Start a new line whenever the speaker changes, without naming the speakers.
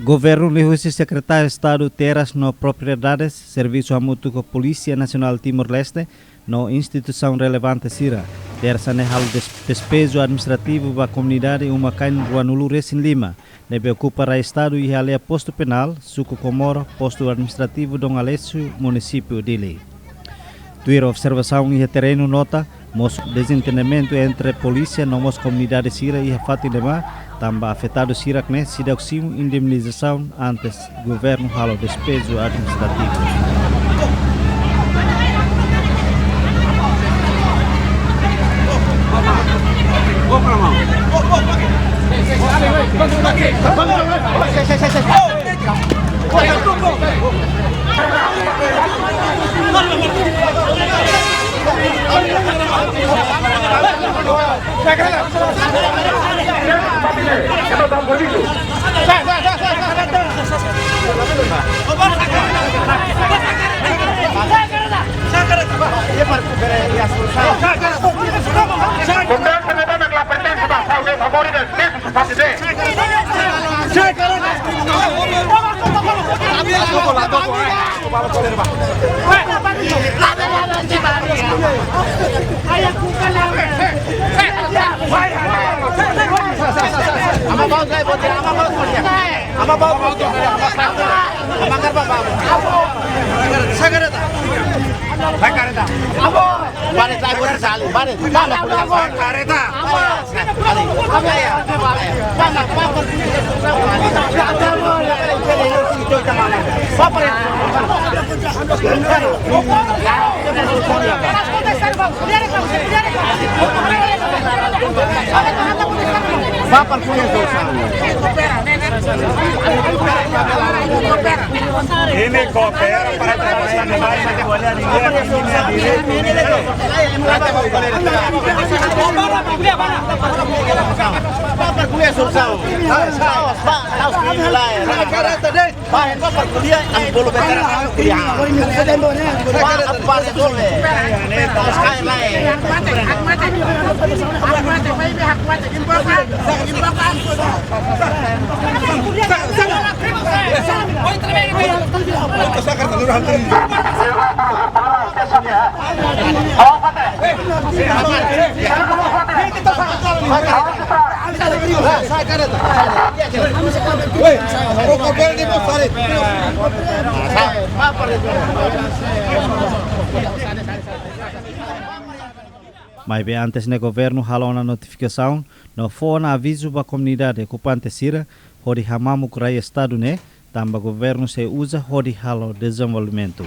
Governo Lehusi Secretário de Estado Terras no Propriedades, Serviço a Mútuo Polícia Nacional Timor-Leste, no instituição relevante Sira. Terça nehal despejo administrativo da comunidade uma cain Ruanulu Resin Lima. Nebe ocupa o Estado e alea posto penal, suco Comoro, posto administrativo Dom Alessio, município de Lei. Tuir observação e terreno nota, mos desentendimento entre polícia e nossa comunidade Sira e Fatilema, também afetado Sirak ne sidauximo indemnização antes governo halo despejo administrativo.
Ini coopera para trabalhar no bairro de
Mas bem antes do governo halou na notificação, não foi na aviso da comunidade ocupante Sira, onde hamamu kurai estado né, também governo se usa onde halou desenvolvimento.